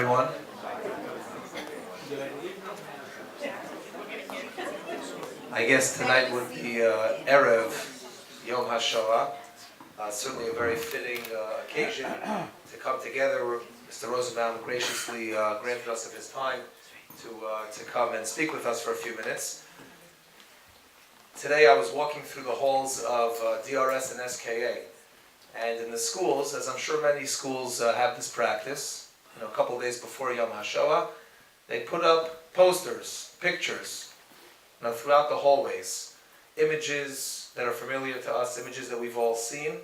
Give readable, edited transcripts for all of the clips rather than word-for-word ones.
everyone. I guess tonight would be Erev Yom HaShoah. Certainly a very fitting occasion to come together. Mr. Rozenbaum graciously granted us of his time to come and speak with us for a few minutes. Today I was walking through the halls of DRS and SKA, and in the schools, as I'm sure many schools have this practice, a couple of days before Yom HaShoah, they put up posters, pictures, throughout the hallways, images that are familiar to us, images that we've all seen,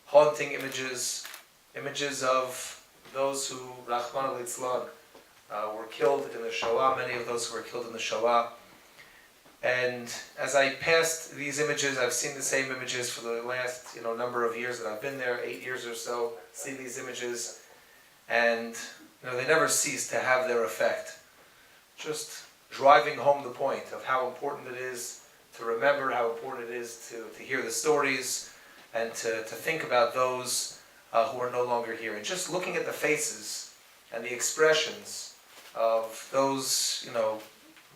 haunting images, images of those who, Rahman al-Itzlan, were killed in the Shoah, many of those who were killed in the Shoah. And as I passed these images, I've seen the same images for the last number of years that I've been there, 8 years or so, seen these images, and they never cease to have their effect. Just driving home the point of how important it is to remember, how important it is to hear the stories, and to think about those who are no longer here. And just looking at the faces and the expressions of those,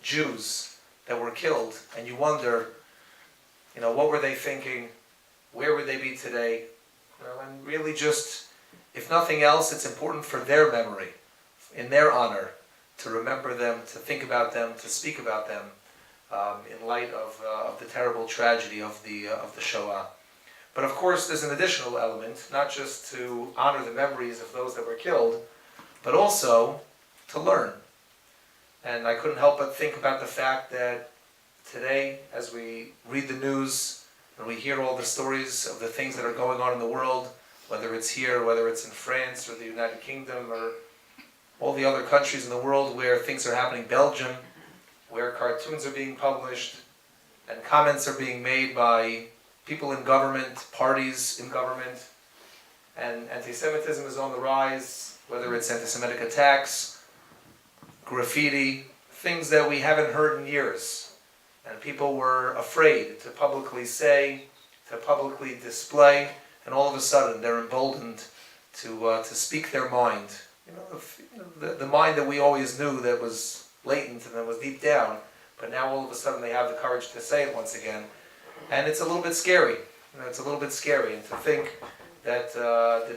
Jews that were killed, and you wonder, what were they thinking? Where would they be today? And really just, if nothing else, it's important for their memory, in their honor, to remember them, to think about them, to speak about them, in light of the terrible tragedy of the Shoah. But of course, there's an additional element, not just to honor the memories of those that were killed, but also to learn. And I couldn't help but think about the fact that today, as we read the news and we hear all the stories of the things that are going on in the world, whether it's here, whether it's in France or the United Kingdom or all the other countries in the world where things are happening, Belgium, where cartoons are being published and comments are being made by people in government, parties in government, and anti-Semitism is on the rise, whether it's anti-Semitic attacks, graffiti, things that we haven't heard in years. And people were afraid to publicly say, to publicly display, and all of a sudden they're emboldened to speak their mind. The mind that we always knew that was latent and that was deep down, but now all of a sudden they have the courage to say it once again. And it's a little bit scary. It's a little bit scary, and to think that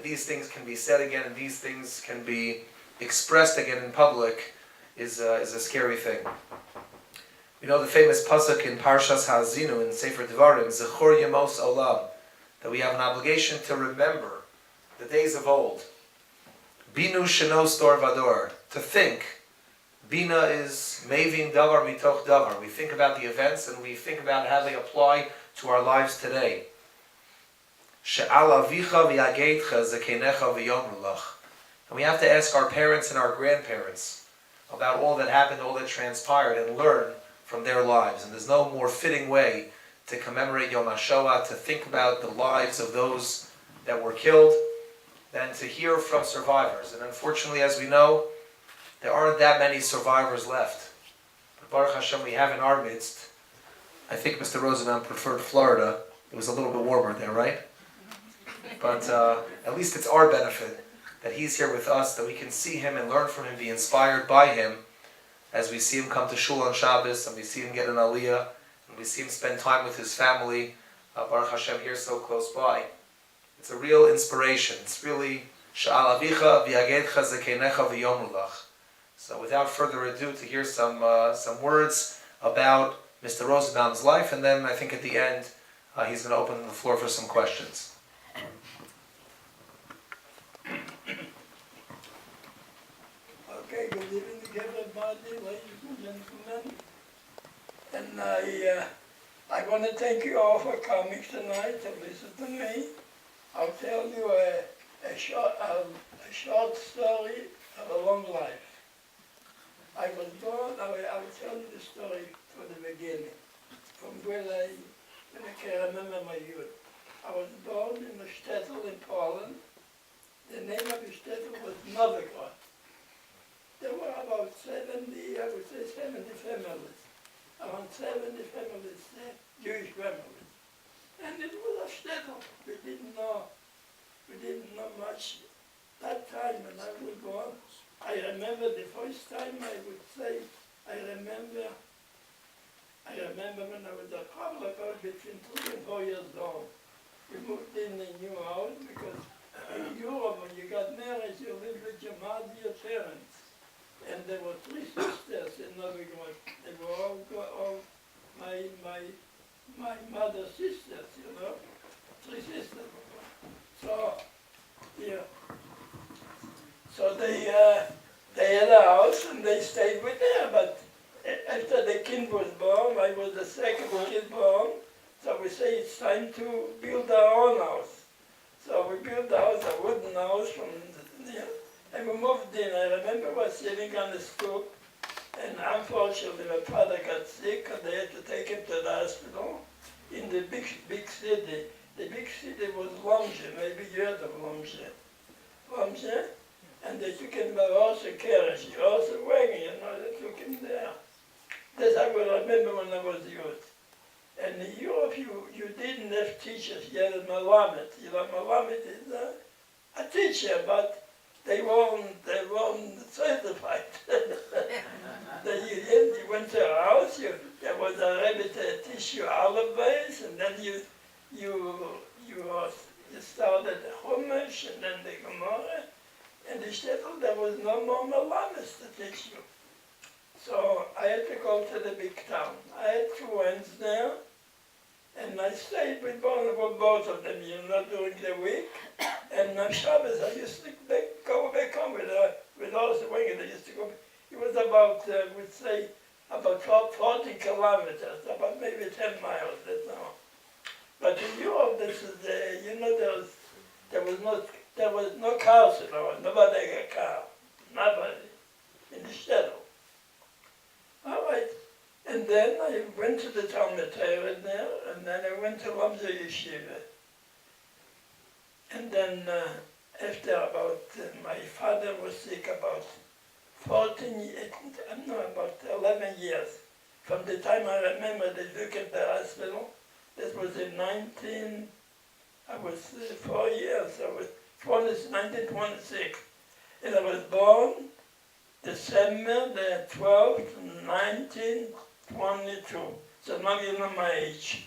these things can be said again and these things can be expressed again in public is a scary thing. The famous pasuk in Parshas Ha'azinu in Sefer Devarim, Zechor Yemos Olam, that we have an obligation to remember the days of old. Binu Sheno Stor Vador, to think. Bina is Mevin Davar Mitoch Davar. We think about the events and we think about how they apply to our lives today. She'al avicha v'yageitcha zekenecha v'yomru lach. And we have to ask our parents and our grandparents about all that happened, all that transpired, and learn from their lives. And there's no more fitting way to commemorate Yom HaShoah, to think about the lives of those that were killed, than to hear from survivors. And unfortunately, as we know, there aren't that many survivors left. But Baruch Hashem, we have in our midst, I think Mr. Rozenbaum preferred Florida. It was a little bit warmer there, right? But at least it's our benefit that he's here with us, that we can see him and learn from him, be inspired by him, as we see him come to Shul on Shabbos, and we see him get an Aliyah, and we see him spend time with his family, Baruch Hashem, here so close by. It's a real inspiration. It's really, Sha'al avicha v'yagedcha zekenecha v'yomru lach. So without further ado, to hear some words about Mr. Rozenbaum's life, and then I think at the end, he's going to open the floor for some questions. Okay, good evening everybody, ladies and gentlemen. And I want to thank you all for coming tonight to listen to me. I'll tell you a short story of a long life. I was born, I will tell you the story from the beginning, from when I can remember my youth. I was born in a shtetl in Poland. The name of the shtetl was Novigrad. There were about 70, I would say 70 families. Around 70 families, Jewish families. And it was a shtetl. We didn't know much. That time when I was born, I remember the first time I would say, I remember when I was probably about between 3 and 4 years old. We moved in a new house because in Europe when you got married you lived with your mother, your parents. And there were 3 sisters in Novi Gord. They were all my mother's sisters, 3 sisters. So, yeah. So they had a house and they stayed with her, but after the kid was born, I was the second kid born, so we say it's time to build our own house. So we built the house, a wooden house from and we moved in. I remember I was sitting on the stoop, and unfortunately my father got sick and they had to take him to the hospital in the big city. The big city was Lomje, maybe you heard of Lomje. Lomje, and they took him by horse and carriage, horse and wagon, they took him there. That's I will remember when I was youth. And in Europe, you didn't have teachers. You had a malamet. Malamet is a teacher, but they weren't certified. You went to a house. There was a rabbi to teach you olive ways, and then you started the Chumash, and then the Gemara. And the shtetl, there was no more malamet to teach you. So I had to go to the big town. I had 2 friends there, and I stayed with both of them, during the week. And on Shabbos, I used to go back home with all the wagon. I used to go. It was about, we'd say, about 40 kilometers, about maybe 10 miles. That's all. But in Europe, this is there was no cars at all. Nobody had a car. Nobody in the shtetl. All right. And then I went to the Talmud Torah there, and then I went to Lomza Yeshiva. And then after my father was sick about 11 years. From the time I remember they took him to the hospital, that was in I was 4 years, I was 1926. And I was born December the 12th, 1922. So now you know my age.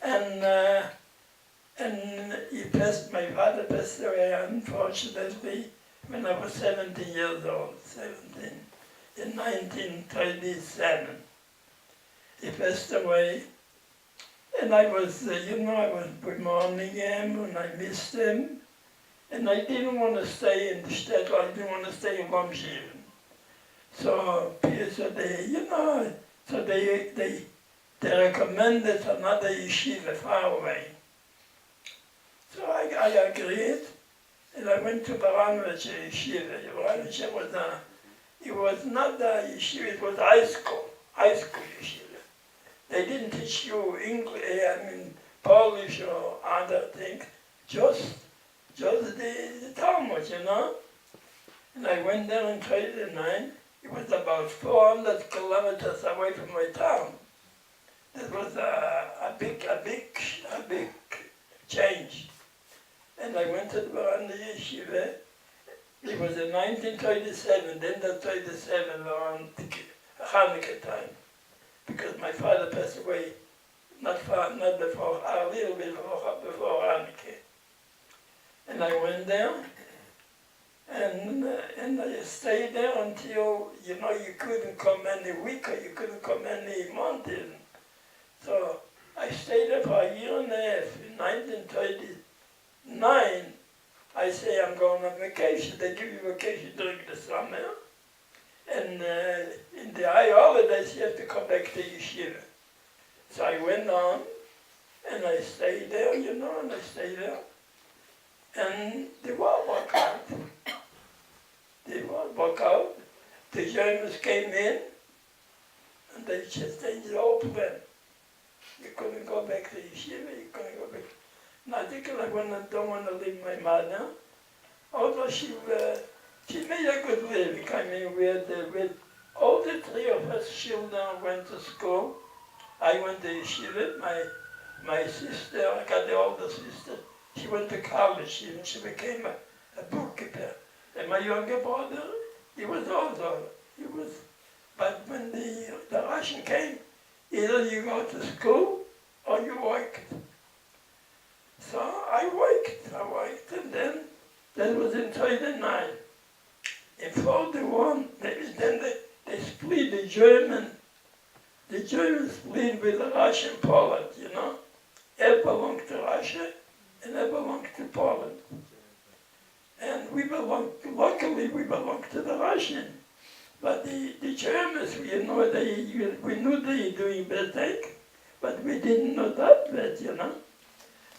And my father passed away, unfortunately, when I was 17 years old, in 1937. He passed away, and I was bemourning him, and I missed him. And I didn't want to stay in the shtetl, I didn't want to stay in Lomje. So they recommended another yeshiva far away. So I agreed, and I went to Baranovich Yeshiva. Baranovich it was not a yeshiva, it was high school yeshiva. They didn't teach you English, Polish or other things, just the Talmud, And I went there in 1939. It was about 400 kilometers away from my town. It was a big change. And I went to the Baranda Yeshiva. It was in 1937, then the 37 around Hanukkah time. Because my father passed away not before, a little bit before Hanukkah. And I went there, and I stayed there until, you couldn't come any week, or you couldn't come any month in. So I stayed there for a year and a half. In 1939, I say I'm going on vacation. They give you vacation during the summer. And in the high holidays, you have to come back to yeshiva. So I went on, and I stayed there, and I stayed there. And the war broke out. The Germans came in, and they changed the whole plan. You couldn't go back to yeshiva, you couldn't go back. Now, I think I don't want to leave my mother, although she made a good living. We had all the 3 of us children went to school. I went to yeshiva. My sister, I got the older sister, she went to college. She became a bookkeeper. And my younger brother, he was, but when the Russian came, either you go to school or you worked. So I worked, and then that was in 39. In 41, then they split the Germans split with the Russian Poland, you know. It belonged to Russia, and it belonged to Poland. And luckily we belonged to the Russian. But the Germans, we knew they were doing mistake, but we didn't know that bad, you know.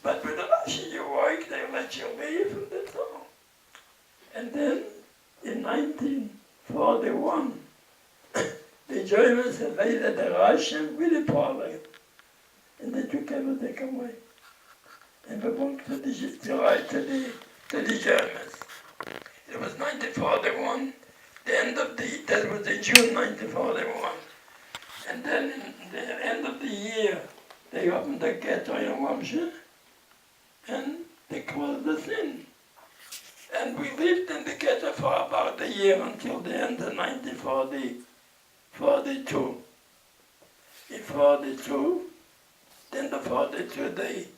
But with the Russian you work, they let you leave, and that's all. And then in 1941, the Germans invaded the Russian with the Poland, and they took everything away, and belonged to the Germans. It was 1941, that was in June 1941. And then in the end of the year, they opened the ghetto in Warmshire, and they closed us in. And we lived in the ghetto for about a year until the end of 1942. In 42, then the 42, they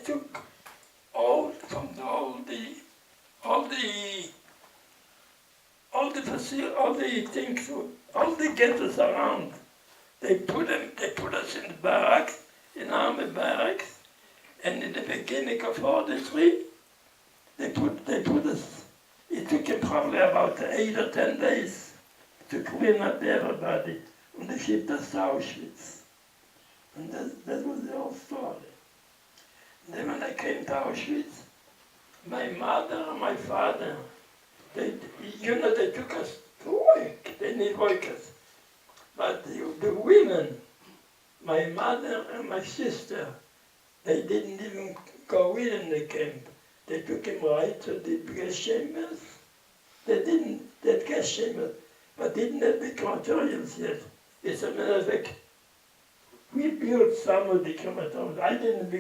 took all the ghettos around. They put us in the barracks, in army barracks, and in the beginning of 43, they put us. It took them probably about 8 or 10 days to clean up everybody, and they shipped us to Auschwitz. And that was the whole story. And then when I came to Auschwitz, my mother and my father, they took us to work. They need workers. But the women, my mother and my sister, they didn't even go in the camp. They took them right to the gas chambers. They had gas chambers, but didn't have the crematoriums yet. As a matter of fact, we built some of the crematoriums. I didn't build